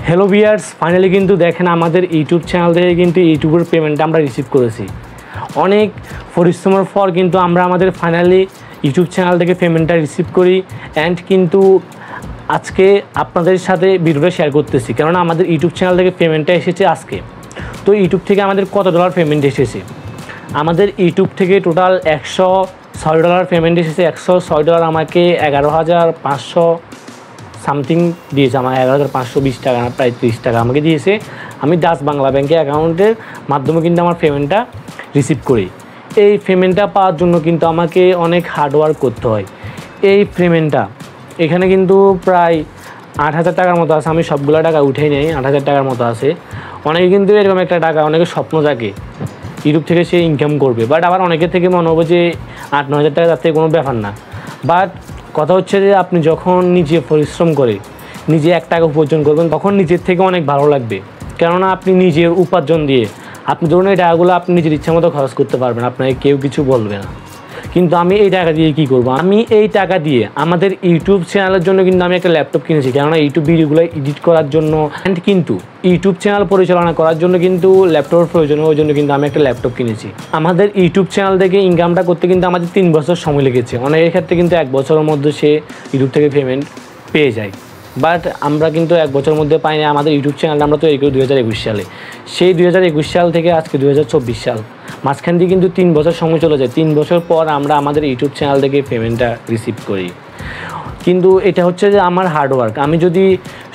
Hello viewers, finally কিন্তু দেখেন আমাদের ইউটিউব চ্যানেল থেকে কিন্তু ইউটিউবের পেমেন্টটা আমরা রিসিভ করেছি। অনেক পরিশ্রমের পর কিন্তু আমরা আমাদের ফাইনালি ইউটিউব চ্যানেল থেকে পেমেন্টটা রিসিভ করি অ্যান্ড কিন্তু আজকে আপনাদের সাথে ভিডিওটা শেয়ার করতেছি, কেননা আমাদের ইউটিউব চ্যানেল থেকে পেমেন্টটা এসেছে আজকে। তো ইউটিউব থেকে আমাদের কত ডলার পেমেন্ট এসেছে? আমাদের ইউটিউব থেকে টোটাল $106 পেমেন্ট এসেছে। $106 আমাকে 11,500 সামথিং দিয়েছে। আমার 11,520 টাকা না, প্রায় 30 টাকা আমাকে দিয়েছে। আমি ডাচ বাংলা ব্যাংকের অ্যাকাউন্টের মাধ্যমে কিন্তু আমার পেমেন্টটা রিসিভ করি। এই পেমেন্টটা পাওয়ার জন্য কিন্তু আমাকে অনেক হার্ডওয়ার্ক করতে হয়। এই পেমেন্টটা এখানে কিন্তু প্রায় 8,000 টাকার মতো আছে। আমি সবগুলো টাকা উঠেই নেই, 8,000 টাকার মতো আছে। অনেকে কিন্তু এরকম একটা টাকা, অনেকে স্বপ্ন থাকে ইউটিউব থেকে সে ইনকাম করবে, বাট আবার অনেকের থেকে মনে হবে যে 8-9 হাজার টাকা তার থেকে কোনো ব্যাপার না। বাট কথা হচ্ছে যে আপনি যখন নিজে পরিশ্রম করে নিজে 1 টাকা উপার্জন করবেন, তখন নিজের থেকে অনেক ভালো লাগবে। কেননা আপনি নিজের উপার্জন দিয়ে আপনি ধরুন এই টাকাগুলো আপনি নিজের ইচ্ছা মতো খরচ করতে পারবেন, আপনাকে কেউ কিছু বলবে না। কিন্তু আমি এই টাকা দিয়ে কী করবো? আমি এই টাকা দিয়ে আমাদের ইউটিউব চ্যানেলের জন্য কিন্তু আমি একটা ল্যাপটপ কিনেছি, কেননা ইউটিউব ভিডিওগুলো এডিট করার জন্য অ্যান্ড কিন্তু ইউটিউব চ্যানেল পরিচালনা করার জন্য কিন্তু ল্যাপটপের প্রয়োজন, ওই জন্য কিন্তু আমি একটা ল্যাপটপ কিনেছি। আমাদের ইউটিউব চ্যানেল থেকে ইনকামটা করতে কিন্তু আমাদের 3 বছর সময় লেগেছে। অনেকের ক্ষেত্রে কিন্তু 1 বছরের মধ্যে সে ইউটিউব থেকে পেমেন্ট পেয়ে যায়, বাট আমরা কিন্তু 1 বছরের মধ্যে পাই না। আমাদের ইউটিউব চ্যানেলটা আমরা তৈরি করি 2021 সালে। সেই 2021 সাল থেকে আজকে 2024 সাল, মাঝখান দিয়ে কিন্তু 3 বছর সময় চলে যায়। 3 বছর পর আমরা আমাদের ইউটিউব চ্যানেল থেকে পেমেন্টটা রিসিভ করি। কিন্তু এটা হচ্ছে যে আমার হার্ডওয়ার্ক। আমি যদি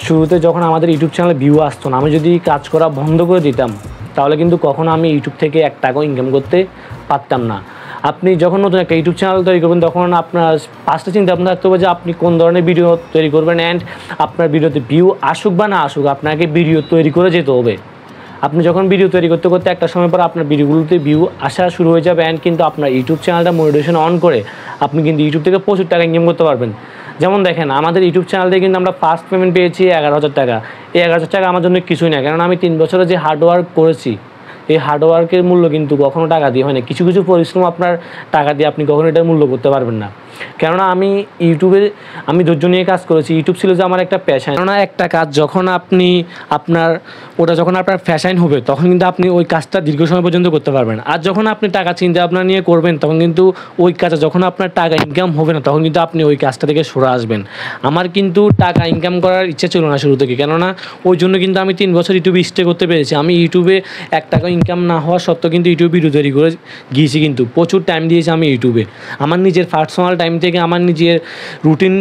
শুরুতে যখন আমাদের ইউটিউব চ্যানেলে ভিউ আসতো না, আমি যদি কাজ করা বন্ধ করে দিতাম, তাহলে কিন্তু কখনো আমি ইউটিউব থেকে 1 টাকাও ইনকাম করতে পারতাম না। আপনি যখন নতুন একটা ইউটিউব চ্যানেল তৈরি করবেন, তখন আপনার 5টা চিন্তা ভাবনা থাকতে হবে যে আপনি কোন ধরনের ভিডিও তৈরি করবেন অ্যান্ড আপনার ভিডিওতে ভিউ আসুক বা না আসুক, আপনাকে ভিডিও তৈরি করে যেতে হবে। আপনি যখন ভিডিও তৈরি করতে করতে একটা সময় পর আপনার ভিডিওগুলোতে ভিউ আসা শুরু হয়ে যাবে অ্যান্ড কিন্তু আপনার ইউটিউব চ্যানেলটা মনিটাইজেশন অন করে আপনি কিন্তু ইউটিউব থেকে প্রচুর টাকা ইনকাম করতে পারবেন। যেমন দেখেন, আমাদের ইউটিউব চ্যানেল থেকে কিন্তু আমরা ফার্স্ট পেমেন্ট পেয়েছি 11,000 টাকা। এই 11,000 টাকা আমার জন্য কিছুই না, কারণ আমি 3 বছরে যে হার্ডওয়ার্ক করেছি, এই হার্ডওয়ার্কের মূল্য কিন্তু কখনো টাকা দিয়ে হয় না। কিছু কিছু পরিশ্রম আপনার টাকা দিয়ে আপনি কখনো এটার মূল্য করতে পারবেন না। কেননা আমি ইউটিউবে ধৈর্য নিয়ে কাজ করেছি। ইউটিউব ছিল যে আমার একটা প্যাশন। কেননা একটা কাজ যখন আপনি যখন আপনার প্যাশন হবে, তখন কিন্তু আপনি ওই কাজটা দীর্ঘ সময় পর্যন্ত করতে পারবেন। আর যখন আপনি টাকা চিন্তা ভাবনা নিয়ে করবেন, তখন কিন্তু ওই কাজে যখন আপনার টাকা ইনকাম হবে না, তখন কিন্তু আপনি ওই কাজটা থেকে সরে আসবেন। আমার কিন্তু টাকা ইনকাম করার ইচ্ছা ছিল না শুরু থেকে, কেননা ওই জন্য কিন্তু আমি 3 বছর ইউটিউবে স্টে করতে পেরেছি। আমি ইউটিউবে 1 টাকা ইনকাম না হওয়া সত্ত্বেও কিন্তু ইউটিউব ভিডিও তৈরি করে গিয়েছি, কিন্তু প্রচুর টাইম দিয়েছি আমি ইউটিউবে। আমার নিজের পার্সোনাল টাইম থেকে আমার নিজের রুটিন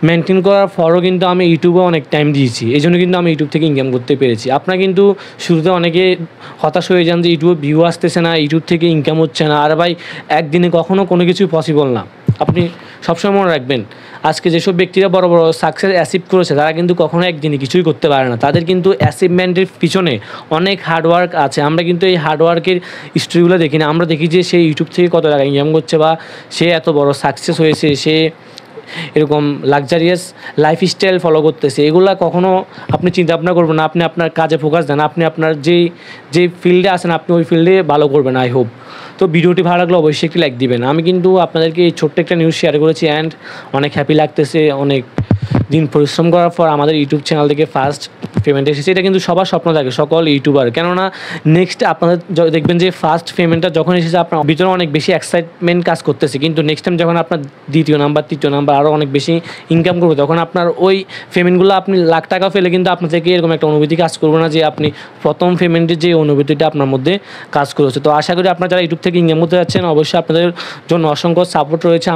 মেনটেন করার পরও কিন্তু আমি ইউটিউবে অনেক টাইম দিয়েছি। এই জন্য কিন্তু আমি ইউটিউব থেকে ইনকাম করতে পেরেছি। আপনারা কিন্তু শুরুতে অনেকে হতাশ হয়ে যান যে ইউটিউবে ভিউ আসতেছে না, ইউটিউব থেকে ইনকাম হচ্ছে না। আর ভাই, একদিনে কখনও কোনো কিছুই পসিবল না। আপনি সবসময় মনে রাখবেন, আজকে যেসব ব্যক্তিরা বড় বড় সাকসেস অ্যাচিভ করেছে, তারা কিন্তু কখনো একদিনে কিছুই করতে পারে না। তাদের কিন্তু অ্যাচিভমেন্টের পিছনে অনেক হার্ডওয়ার্ক আছে। আমরা কিন্তু এই হার্ডওয়ার্কের স্টোরিগুলো দেখি না। আমরা দেখি যে সে ইউটিউব থেকে কত টাকা ইনকাম করছে, বা সে এত বড় সাকসেস হয়েছে, সে এরকম লাক্সারিয়াস লাইফস্টাইল ফলো করতেছে। এগুলা কখনো আপনি চিন্তা ভাবনা করবেন না। আপনি আপনার কাজে ফোকাস দেন, আপনি আপনার যে ফিল্ডে আছেন আপনি ওই ফিল্ডে ভালো করবেন। I hope. তো ভিডিওটি ভালো লাগলে অবশ্যই একটি লাইক দিবেন। আমি কিন্তু আপনাদেরকে এই ছোট্ট একটা নিউজ শেয়ার করেছি অ্যান্ড অনেক হ্যাপি লাগতেছে। অনেক দিন পরিশ্রম করার পর আমাদের ইউটিউব চ্যানেল থেকে ফার্স্ট পেমেন্ট এসেছে। এটা কিন্তু সবার স্বপ্ন থাকে, সকল ইউটিউবার। কেননা নেক্সট আপনাদের দেখবেন যে ফার্স্ট পেমেন্টটা যখন এসেছে, আপনার ভিতরে অনেক বেশি এক্সাইটমেন্ট কাজ করতেছে। কিন্তু নেক্সট টাইম যখন আপনার 2য় নাম্বার 3য় নাম্বার আরও অনেক বেশি ইনকাম করবে, তখন আপনার ওই পেমেন্টগুলো আপনি লাখ টাকা ফেলে কিন্তু আপনার থেকে এরকম একটা অনুভূতি কাজ করবে না যে আপনি প্রথম পেমেন্টের যে অনুভূতিটা আপনার মধ্যে কাজ করেছে। তো আশা করি আপনারা যারা ইউটিউব থেকে ইনকাম করতে যাচ্ছেন, অবশ্যই আপনাদের জন্য অসংখ্য সাপোর্ট রয়েছে।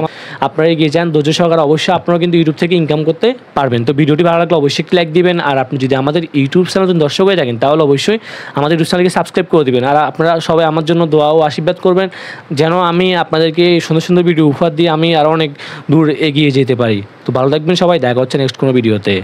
আপনারা এগিয়ে যান ধৈর্য সহকারে, অবশ্যই আপনারা কিন্তু ইউটিউব থেকে ইনকাম করতে পারবেন। তো ভিডিওটি ভালো লাগলে অবশ্যই একটি লাইক দিবেন। আর আপনি যদি আমাদের ইউটিউব চ্যানেল দর্শক হয়ে থাকেন, তাহলে অবশ্যই আমাদের ইউটিউব চ্যানেলকে সাবস্ক্রাইব করে দিবেন। আর আপনারা সবাই আমার জন্য দোয়া ও আশীর্বাদ করবেন, যেন আমি আপনাদেরকে সুন্দর সুন্দর ভিডিও উপহার দিয়ে আমি আরও অনেক দূর এগিয়ে যেতে পারি। তো ভালো থাকবেন সবাই, দেখা হচ্ছে নেক্সট কোনো ভিডিওতে।